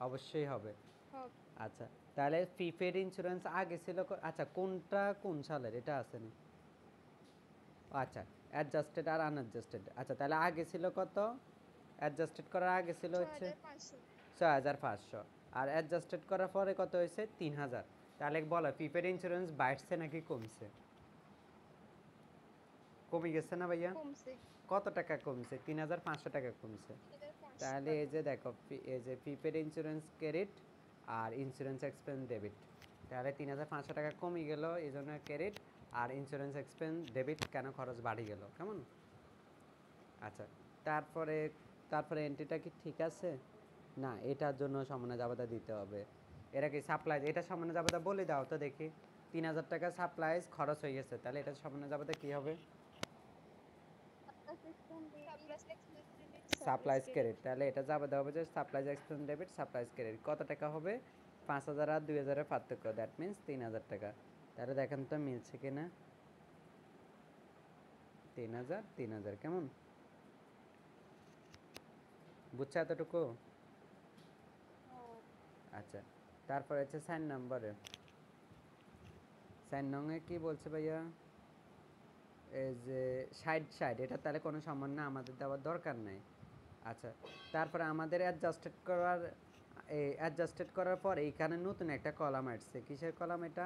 অবশ্যই হবে। হবে। আচ্ছা, তাহলে প্রিপেড ইন্স্যুরেন্স আগে ছিল আচ্ছা কোনটা কোন সালের এটা আসেনি? আচ্ছা, অ্যাডজাস্টেড আর আনঅ্যাডজাস্টেড। আচ্ছা, তাহলে আগে ছিল কত? অ্যাডজাস্টেড করার আগে ছিল হচ্ছে 6500। 6,500, আর অ্যাডজাস্টেড করার পরে কত হয়েছে? 3,000। তাহলে বলো প্রিপেড ইন্স্যুরেন্স বাড়ছে নাকি কমছে? কমে গেছে না ভাইয়া? কমছে। কত টাকা কমছে? 3,500 টাকা কমছে। 3500 তাহলে এই টাকা। যে দেখো, এই যে প্রিপেড ইন্স্যুরেন্স ক্রেডিট আর ইন্স্যুরেন্স এক্সপেন্স ডেবিট, তাহলে 3,500 টাকা কমে গেল, এই জন্য ক্রেডিট, আর ইন্স্যুরেন্স এক্সপেন্স ডেবিট কেন খরচ বাড়ি গেল, কেমন? আচ্ছা, তারপরে তারপরে এন্ট্রিটা কি ঠিক আছে? না, এটার জন্য সমন্বয় জাবেদা দিতে হবে। এটা কি সাপ্লাই, এটা সমন্বয় জাবেদা বলে দাও তো দেখি। 3,000 টাকা সাপ্লাইজ খরচ হয়ে গেছে, তাহলে এটা সমন্বয় জাবেদা কি হবে? সাপ্লাস এক্সপেন্স ক্রেডিট, সাপ্লাইজ ক্রেডিট, তাহলে এটা যাবে দেওয়া হবে যে supplies expense debit, supplies credit কত টাকা হবে? 5,000 আর 2,000-এর পার্থক্য, দ্যাট মিন্স 3,000 টাকা। তাহলে দেখেন তো মিলছে কিনা। 3,000 3,000, কেমন? বুঝছো এতটুকু? আচ্ছা, তারপরে হচ্ছে 4 নম্বরে, 4 নংয়ে কি বলছে ভাইয়া? এই যে 60, এটা তাহলে কোনো সমন্বয় আমাদের দেওয়ার দরকার নেই। আচ্ছা, তারপরে আমাদের অ্যাডজাস্টেড করার পর এইখানে নতুন একটা কলাম আসছে। কিসের কলাম এটা?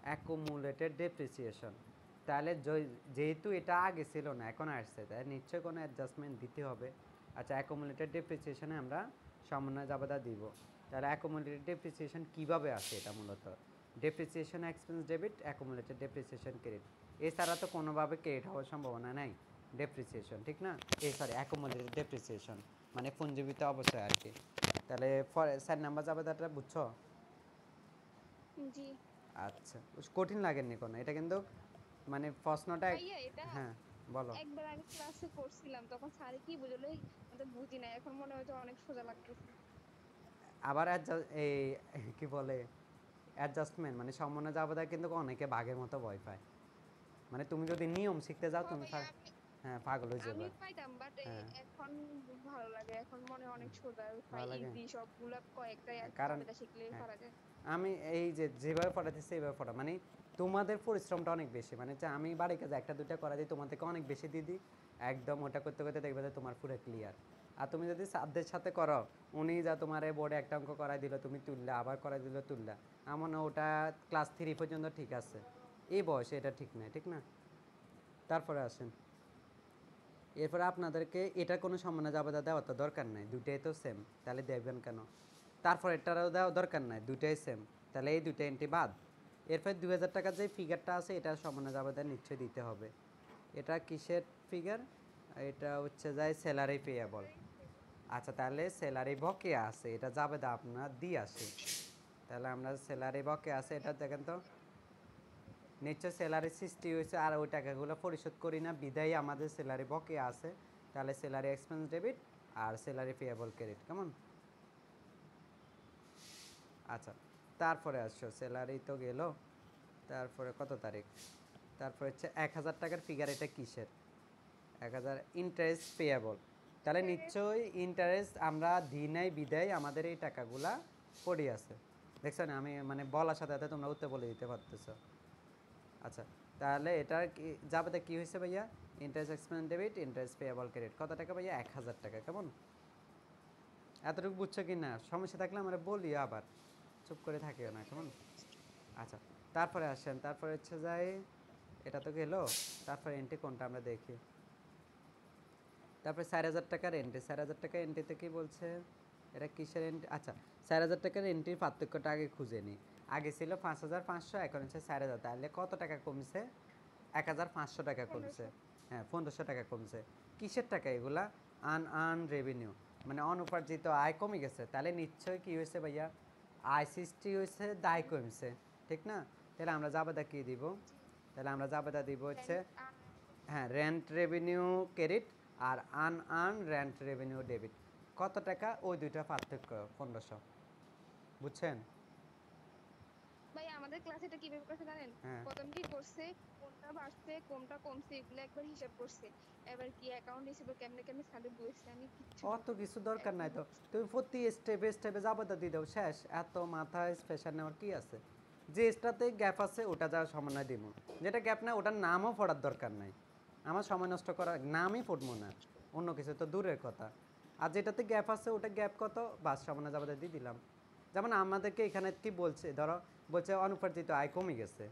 Accumulated depreciation. তাহলে যেহেতু এটা আগে ছিল না, এখন আসছে, তাই নিশ্চয়ই কোনো অ্যাডজাস্টমেন্ট দিতে হবে। আচ্ছা, অ্যাকুমুলেটেড ডেপ্রিসিয়েশনে আমরা সমন্বয় জাবেদা দিব। তাহলে অ্যাকুমুলেটেড ডেপ্রিসিয়েশন কীভাবে আসে? এটা মূলত depreciation expense debit, accumulated depreciation credit, এছাড়া তো কোনোভাবে ক্রেডিট হওয়ার সম্ভাবনা নাই ডেপ্রিসিয়েশন, ঠিক না? অ্যাকুমুলেটেড ডেপ্রিসিয়েশন মানে পুঞ্জীবিত অবশ্যই আর কি। তাহলে 4 নাম্বার জাবেদাটা বুঝছো? জি। আচ্ছা, কঠিন লাগেনি কোনো, এটা কিন্তু মানে প্রশ্নটা ভাইয়া এটা হ্যাঁ বলো। একবার আগে ক্লাসে করছিলাম, তখন স্যার কি বুঝলো আমি বুঝি না, এখন মনে হয় অনেক সোজা লাগতেছে। আবার এই কি বলে অ্যাডজাস্টমেন্ট মানে সমন্বয় জাবেদা কিন্তু অনেকে বাঘের মতো ভয় পায়। মানে তুমি যদি নিয়ম শিখতে যাও তুমি ভাইয়া আমি হ্যাঁ পাগল হয়ে যাবে। আমিও পাইতাম বাট হ্যাঁ এখন ভালো লাগে, এখন মনে হয় অনেক সোজা ভালো লাগে। ইজি সবগুলা কয়েকটা কারণ চাবিটা শিখলেই হ্যাঁ পারা যায়। আমি এই যে যেভাবে পড়াতেছি এইভাবে পড়া মানে তোমাদের পরিশ্রমটা অনেক বেশি, মানে যে আমি বাড়ির কাছে একটা দুইটা করা দিই তোমাদেরকে অনেক বেশি দিয়ে দিই, একদম ওটা করতে করতে দেখবে যে তোমার পুরো ক্লিয়ার। আর তুমি যদি সাধ্যের সাথে করো, উনি যা তোমার বোর্ডে একটা অঙ্ক করাই দিল তুমি তুললে, আবার করাই দিল তুললা, এমন না ওটা ক্লাস 3 পর্যন্ত ঠিক আছে, এই বয়সে এটা ঠিক নাই, ঠিক না? তারপরে আসেন, এরপরে আপনাদেরকে এটা কোনো সম্মানে জাবেদা দেওয়ার তো দরকার নাই, দুইটাই তো সেম, তাহলে দেখবেন কেন? তারপর এটারও দেওয়া দরকার নাই, দুইটাই সেম, তাহলে এই দুইটা এন্ট্রি বাদ। এরপরে 2000 টাকার যে ফিগারটা আছে এটা সম্মানে জাবেদা নিশ্চয়ই দিতে হবে। এটা কিসের ফিগার? এটা হচ্ছে যায় স্যালারি পেয়েবল। আচ্ছা তাহলে স্যালারি বকেয়া আছে, এটা জাবেদা আপনার দিয়ে আসে। তাহলে আমরা স্যালারি বকেয়া আছে এটা দেখেন তো, নিশ্চয় স্যালারি সৃষ্টি হয়েছে আর ওই টাকাগুলো পরিশোধ করি না বিদায় আমাদের স্যালারি বকেয়া আছে, তাহলে স্যালারি এক্সপেন্স ডেবিট আর স্যালারি পেয়েবল ক্রেডিট, কেমন? আচ্ছা তারপরে আসছো, স্যালারি তো গেল, তারপরে কত তারিখ? তারপরে হচ্ছে 1000 টাকার ফিগার, এটা কিসের? 1000 ইন্টারেস্ট পেয়েবল, তাহলে নিশ্চয়ই ইন্টারেস্ট আমরা দিই নাই বিদায় আমাদের এই টাকাগুলা পড়ে আছে। দেখছো না আমি মানে বলার সাথে সাথে তোমরা উত্তর বলে দিতে পারতেছো। আচ্ছা তাহলে এটার কি যাবে কি হয়েছে ভাইয়া? Interest expense debit interest payable credit, কত টাকা ভাইয়া? 1000 টাকা, কেমন? এতটুকু বুঝছো কি না? সমস্যা থাকলে আমরা বলি, আবার চুপ করে থাকিও না, কেমন? আচ্ছা তারপরে আসেন, তারপরে হচ্ছে যাই, এটা তো গেল, তারপরে এন্ট্রি কোনটা আমরা দেখি। তারপরে 4000 টাকার এন্ট্রি, 4000 টাকার এন্ট্রিতে কি বলছে? এটা কিসের এন্ট্রি? আচ্ছা 4000 টাকার এন্ট্রির পার্থক্যটা আগে খুঁজে নিই। আগে ছিল 5500, এখন হচ্ছে 4000, তাহলে কত টাকা কমছে? 1500 টাকা কমছে। 1500। হ্যাঁ 1500 টাকা কমছে। কিসের টাকা এগুলা? আন রেভিনিউ, মানে অনুপার্জিত আয় কমে গেছে, তাহলে নিশ্চয়ই কি হয়েছে ভাইয়া? আয় সৃষ্টি হয়েছে, দায় কমছে, ঠিক না? তাহলে আমরা জাবেদা কি দিব? তাহলে আমরা জাবেদা দিব হচ্ছে হ্যাঁ রেন্ট রেভিনিউ ক্রেডিট আর আন রেন্ট রেভিনিউ ডেবিট। কত টাকা? ওই দুইটা পার্থক্য 1500, বুঝছেন? ভাই আমাদের ক্লাসে এটা কিভাবে করছে জানেন? হ্যাঁ প্রথম কি করছে, কোনটা বাড়ছে কোনটা কমছে এগুলো একবার হিসাব করছে, এবার কি অ্যাকাউন্ট হিসেবে কেমনে কেমনে সাথে বসছে আমি কিচ্ছু অত কিছু দরকার নাই তো, তুমি প্রতি স্টেপে স্টেপে জাবেদা দিয়ে দাও, শেষ। এত মাথায় স্পেশাল নেওয়ার কি আছে? যে স্টাতে গ্যাপ আছে ওটা যা সমন্বয় দিব, যেটা গ্যাপ না ওটার নামও পড়ার দরকার নাই, আমার সময় নষ্ট করার নামই পড়বো না, অন্য কিছু তো দূরের কথা। আর যেটাতে গ্যাপ আছে ওটা গ্যাপ কত বাস সমন্বয় জাবেদা দিয়ে দিলাম। যেমন আমাদেরকে এখানে কি বলছে, ধরো বলছে অনুপার্জিত আয় কমে গেছে,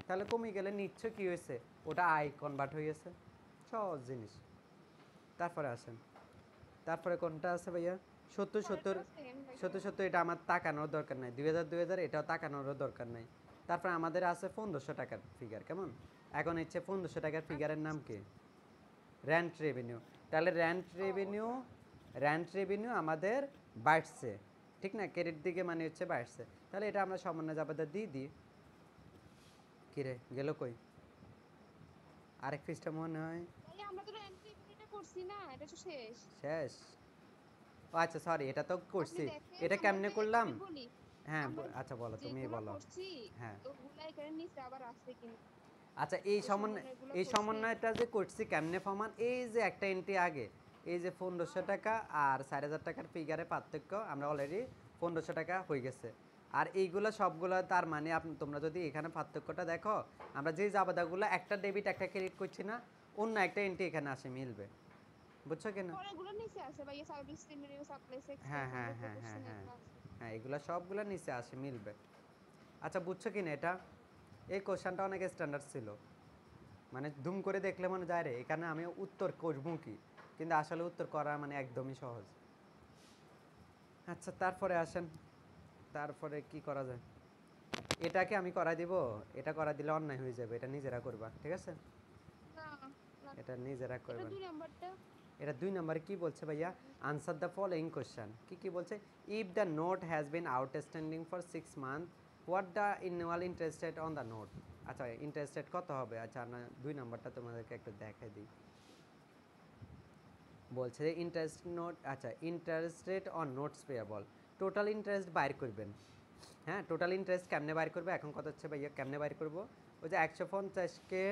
তাহলে কমে গেলে নিশ্চয় কি হয়েছে? ওটা আয় কনভার্ট হয়ে গেছে, সহজ জিনিস। তারপরে আসেন, তারপরে কোনটা আছে ভাইয়া? 70 70 এটা আমার তাকানোর দরকার নাই, 2000 এটাও তাকানোরও দরকার নাই। তারপরে আমাদের আছে 1500 টাকার ফিগার, কেমন? এখন হচ্ছে 1500 টাকার ফিগারের নাম কি? Rent revenue. তাহলে রেন্ট রেভিনিউ আমাদের বাড়ছে, ঠিক না? ক্রেডিট দিকে মানে হচ্ছে বাড়ছে, তাহলে এটা আমরা সামান্য জাবেদা দিয়ে দিই। কিরে গেল কই? আরেক পৃষ্ঠা মনে হয় ভাই আমরা তো এন্ট্রি এটা করছি না, এটা তো শেষ। শেষ। ও আচ্ছা সরি, এটা তো আপনি করছি, দেখেন এটা আমরা কেমনে যে করলাম? আমি বলি, হ্যাঁ আমরা আচ্ছা বলো, তুমি যেগুলো বলো। করছি হ্যাঁ ওগুলা এখানে নিচে আবার আছে কিন্তু আচ্ছা এই সমন্বয়গুলো এই করছি। সমন্বয়টা যে করছি কেমনে ফমান, এই যে একটা এন্ট্রি আগে, এই যে 1500 টাকা আর 4000 টাকার ফিগারে পার্থক্য আমরা অলরেডি 1500 টাকা হয়ে গেছে। আর এইগুলো সবগুলো তার মানে তোমরা যদি এখানে পার্থক্যটা দেখো, আমরা যে জাবেদাগুলো একটা ডেবিট একটা ক্রেডিট করছি না, অন্য একটা এন্ট্রি এখানে আসে মিলবে, বুঝছো কিনা? পরেরগুলো নিচে আছে ভাই, সার্ভিস রেভিনিউ, সাপ্লাই হ্যাঁ এক্সপেন্স হ্যাঁ আমরা উপরে হ্যাঁ করছি হ্যাঁ না, হ্যাঁ এগুলো আছে। হ্যাঁ এগুলো সবগুলো নিচে আসে মিলবে। আচ্ছা বুঝছো কিনা এটা? এই কোশ্চেনটা অনেক স্ট্যান্ডার্ড ছিল, মানে ধুম করে দেখলে মনে যায় রে এখানে আমি উত্তর করবো কি, কিন্তু আসলে উত্তর করা মানে একদমই সহজ। আচ্ছা তারপরে আসেন, তারপরে কি করা যায়? এটাকে আমি করাই দিব? এটা করা দিলে অন্যায় হয়ে যাবে, এটা নিজেরা করবা, ঠিক আছে? না না, এটা নিজেরা এটা করবা। 2 নাম্বারটা। এটা 2 নম্বরে কি বলছে ভাইয়া? Answer the following question. কি কি বলছে? If the note has been outstanding for 6 month, what the annual interest rate on the note? আচ্ছা ইন্টারেস্ট রেট কত হবে? আচ্ছা না 2 নম্বরটা তোমাদেরকে একটু দেখাই দিই। বলছে যে interest rate on notes payable, total interest বাইর করবেন। হ্যাঁ টোটাল ইন্টারেস্ট কেমনে বাইর করবে? এখন কত হচ্ছে ভাইয়া, কেমনে বাইর করবো? ওই যে 150কে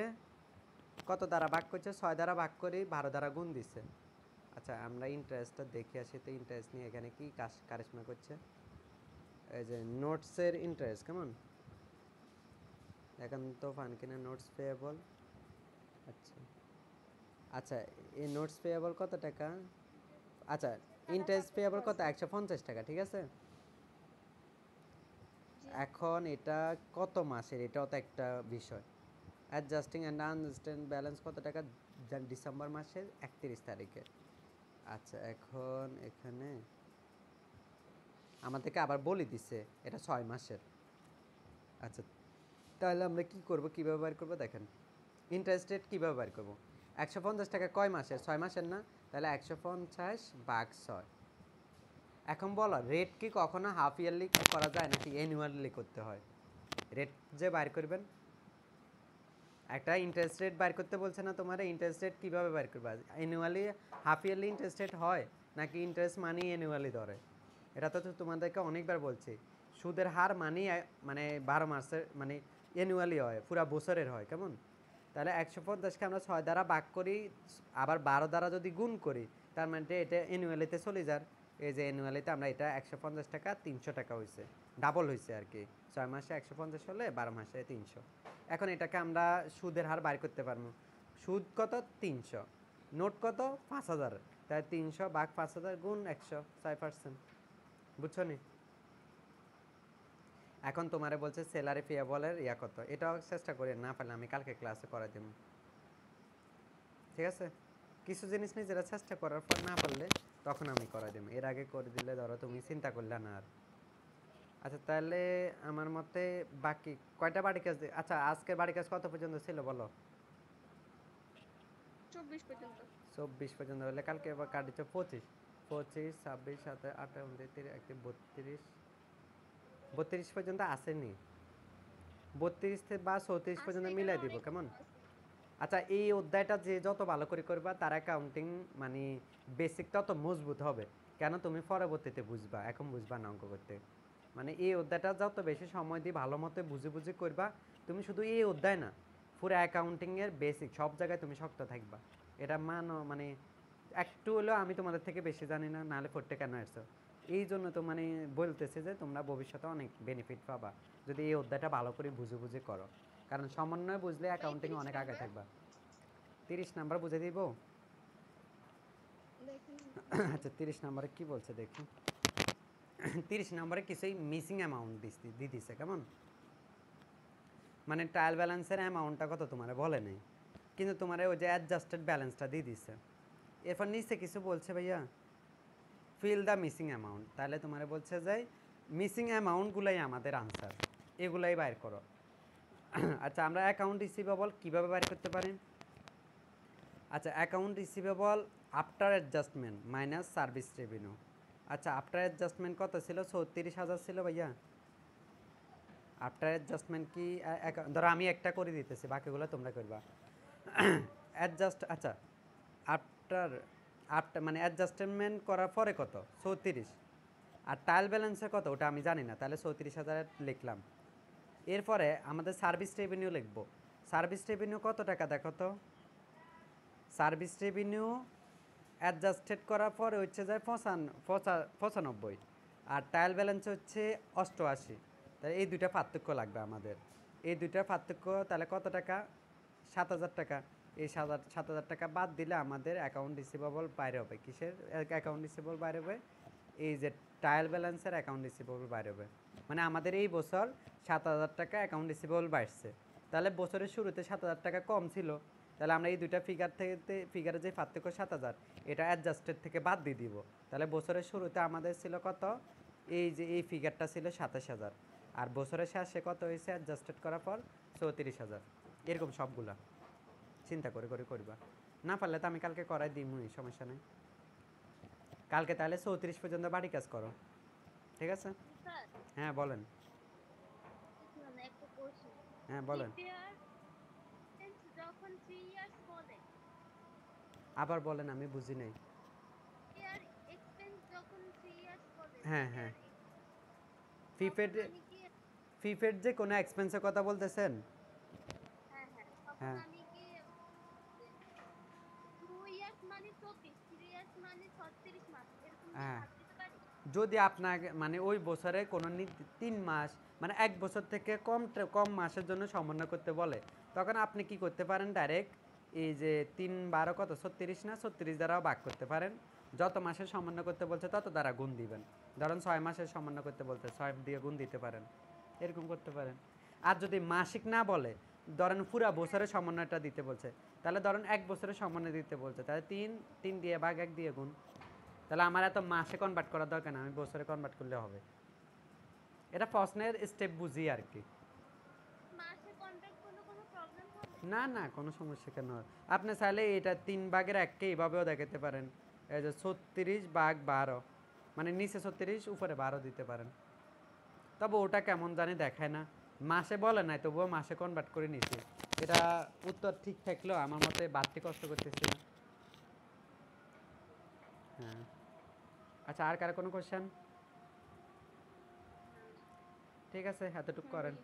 কত দ্বারা ভাগ করছে 6 দ্বারা ভাগ করে 12 দ্বারা গুণ দিছে। আচ্ছা আমরা ইন্টারেস্টটা দেখে আসি তো ইন্টারেস্ট নিয়ে এখানে কি কারিশমা করছে। এই যে নোটসের ইন্টারেস্ট কেমন এখন তো ফান কিনা নোটস পেয়েবল। আচ্ছা আচ্ছা এই নোটস পেয়েবল কত টাকা? আচ্ছা ইন্টারেস্ট পেয়েবল কত 150 টাকা ঠিক আছে। জি এখন এটা কত মাসের এটাও তো একটা বিষয়। অ্যাডজাস্টিং অ্যান্ড আনজাস্টিং ব্যালেন্স কত টাকা ডিসেম্বর মাসের 31 তারিখে। আচ্ছা এখন এখানে আমাদেরকে আবার বলে দিছে এটা 6 মাসের। আচ্ছা তাহলে আমরা কি করব কিভাবে বের করব দেখেন ইন্টারেস্ট রেট কীভাবে বের করব 150 টাকা কয় মাসের 6 মাসের না তাহলে 150 ভাগ 6। এখন বলো রেট কি কখনো হাফ ইয়ারলি করা যায় নাকি অ্যানুয়ালি করতে হয়? রেট যে বাইর করবেন একটা ইন্টারেস্ট রেট বাইর করতে বলছে না তোমার ইন্টারেস্ট রেট কীভাবে বাইর করবে annually half yearly interest rate হয় নাকি ইন্টারেস্ট মানি অ্যানুয়ালি ধরে? এটা তো তোমাদেরকে অনেকবার বলছি সুদের হার মানি মানে 12 মাসের মানে অ্যানুয়ালি হয় পুরা বছরের হয় কেমন। তাহলে 150কে আমরা 6 দ্বারা ভাগ করি আবার 12 দ্বারা যদি গুণ করি তার মানে এটা অ্যানুয়ালিতে চলে যার। এই যে অ্যানুয়ালিতে আমরা এটা 150 টাকা 300 টাকা হয়েছে ডাবল হয়েছে আর কি 6 মাসে 150 হলে 12 মাসে 300। এখন এটাকে আমরা সুদের হার বাইর করতে পারবো। সুদ কত 300 নোট কত 5000 তাই 300 ভাগ 5000 গুণ 100 6%। বুঝছো নি? এখন তোমারে বলছে স্যালারি পেয়েবলের ইয়া কত এটাও চেষ্টা করে না পারলে আমি কালকে ক্লাসে করে দেব ঠিক আছে। কিছু জিনিস নিজেরা চেষ্টা করার পর না পারলে তখন আমি করে দেব এর আগে করে দিলে ধরো তুমি চিন্তা করলে না আর। আচ্ছা তাহলে আমার মতে বাকি কয়টা বাড়ি কাজ আচ্ছা আজকে বাড়ি কাজ কত পর্যন্ত ছিল বলো? 24 পর্যন্ত। 24 পর্যন্ত হলে কালকে এবার কাটিছে 25 25 26 27 28 29 32 পর্যন্ত আসেনি 32 থেকে বা 34 পর্যন্ত আজকে মিলাই এখানে দিব অনেক কেমন। আছে। আচ্ছা এই অধ্যায়টা যে যত ভালো করে করবা তার অ্যাকাউন্টিং মানে বেসিক তত মজবুত হবে কেন তুমি পরবর্তীতে বুঝবা এখন বুঝবা না অঙ্ক করতে। মানে এই অধ্যায়টা যত বেশি সময় দিয়ে ভালো মতো বুঝে বুঝে করবা তুমি শুধু এই অধ্যায় না পুরো অ্যাকাউন্টিংয়ের বেসিক সব জায়গায় তুমি শক্ত থাকবা। এটা মানো মানে একটু হলেও আমি তোমাদের থেকে বেশি জানি না নাহলে পড়তে কেন আসছো। এই জন্য তো মানে বলতেছে যে তোমরা ভবিষ্যতে অনেক বেনিফিট পাবা যদি এই অধ্যায়টা ভালো করে বুঝে বুঝে করো কারণ সমন্বয় বুঝলে অ্যাকাউন্টিং 30 অনেক আগে নাম্বার থাকবা। 30 নাম্বার বুঝে দিব। দেখেন আচ্ছা 30 নাম্বারে কি বলছে দেখি 30 নাম্বারে কিছুই মিসিং অ্যামাউন্ট দিয়ে দিছে কেমন মানে ট্রায়াল ব্যালেন্সের অ্যামাউন্টটা কত তোমার বলে নেই কিন্তু তোমার ওই যে অ্যাডজাস্টেড ব্যালেন্সটা দিয়ে দিছে। এরপর নিচে কিছু বলছে ভাইয়া ফিল দ্য মিসিং অ্যামাউন্ট তাহলে তোমার বলছে যে মিসিং অ্যামাউন্টগুলাই আমাদের আনসার এগুলাই বাইর করো। আচ্ছা আমরা অ্যাকাউন্ট রিসিভেবল কীভাবে বাইর করতে পারি? আচ্ছা account receivable after adjustment minus service revenue. আচ্ছা আফটার অ্যাডজাস্টমেন্ট কত ছিল 34,000 ছিল ভাইয়া। আফটার অ্যাডজাস্টমেন্ট কি ধরো আমি একটা করে দিতেছি বাকিগুলো তোমরা করবা অ্যাডজাস্ট আচ্ছা আফটার আফটার মানে অ্যাডজাস্টমেন্ট করার পরে কত 34 আর ট্রায়াল ব্যালেন্সে কত ওটা আমি জানি না তাহলে 34,000 লিখলাম। এরপরে আমাদের সার্ভিস রেভিনিউ লিখবো। সার্ভিস রেভিনিউ কত টাকা দেখো তো সার্ভিস রেভিনিউ অ্যাডজাস্টেড করার পরে হচ্ছে যায় 95 আর ট্রায়াল ব্যালেন্স হচ্ছে 88 তাহলে এই দুইটা পার্থক্য লাগবে আমাদের। এই দুইটার পার্থক্য তাহলে কত টাকা 7,000 টাকা। এই 7,000 টাকা বাদ দিলে আমাদের অ্যাকাউন্ট রিসিভেবল বাইরে হবে কিসের অ্যাকাউন্ট রিসিভেবল বাইরে হবে এই যে ট্রায়াল ব্যালেন্সের অ্যাকাউন্ট রিসিভেবল বাইরে হবে। মানে আমাদের এই বছর 7,000 টাকা অ্যাকাউন্ট রিসিভেবল বাড়ছে তাহলে বছরের শুরুতে 7,000 টাকা কম ছিল তাহলে আমরা এই দুইটা ফিগার থেকে ফিগারের যে পার্থক্য 7,000 এটা অ্যাডজাস্টেড থেকে বাদ দিয়ে দিব তাহলে বছরের শুরুতে আমাদের ছিল কত এই যে এই ফিগারটা ছিল 27,000 আর বছরের শেষে কত হয়েছে অ্যাডজাস্টেড করার পর 34,000 এরকম সবগুলা চিন্তা করে করে করবা না পারলে তো আমি কালকে করাই দিমই সমস্যা নেই। কালকে তাহলে 34 পর্যন্ত বাড়ি কাজ করো ঠিক আছে। স্যার হ্যাঁ বলেন। শুনুন একটা কোশ্চেন হ্যাঁ বলেন প্রিপেয়ার যখন 3 ইয়ার্স বলে আবার বলেন আমি বুঝি নাই। প্রিপেয়ার এক্সপেন্স যখন 3 ইয়ার্স বলে হ্যাঁ হ্যাঁ প্রিপেয়ার ফিফেড আমি কি ফিফেড যে কোনো এক্সপেন্সের কথা বলতেছেন। হ্যাঁ হ্যাঁ তখন হ্যাঁ আমি কি হ্যাঁ ভাগ দিতে পারি? যদি আপনাকে মানে ওই বছরে কোনো 3 মাস মানে 1 বছর থেকে কম মাসের জন্য সমন্বয় করতে বলে, তখন আপনি কি করতে পারেন, ডাইরেক্ট এই যে 3 12 কত 36 না 36 দ্বারাও ভাগ করতে পারেন। যত মাসের সমন্বয় করতে বলছে তত দ্বারা গুণ দিবেন। ধরেন 6 মাসের সমন্বয় করতে বলছে 6 দিয়ে গুণ দিতে পারেন, এরকম করতে পারেন। আর যদি মাসিক না বলে, ধরেন পুরা বছরের সমন্বয়টা দিতে বলছে, তাহলে ধরেন 1 বছরের সমন্বয় দিতে বলছে, তাহলে 3 দিয়ে ভাগ 1 দিয়ে গুণ। তাহলে আমার এত মাসে কনভার্ট করার দরকার না, আমি বছরে কনভার্ট করলে হবে। এটা প্রশ্নের স্টেপ বুঝি আর কি। মাসে কন্ট্যাক্ট করলে কোনো প্রবলেম হবে? না না কোনো সমস্যা কেন হয়? আপনি চাইলে এটা 3/1কে এইভাবেও দেখাতে পারেন, এই যে 36/12, মানে নিচে 36 উপরে 12 দিতে পারেন। তবে ওটা কেমন জানি দেখায় না, মাসে বলে নাই তবুও মাসে কনভার্ট করে নিছি। এটা উত্তর ঠিক থাকলেও আমার মতে বাড়তি কষ্ট করতেছি না। হ্যাঁ আচ্ছা, আর কারো কোনো কোশ্চেন? ঠিক আছে, এতটুকু করেন।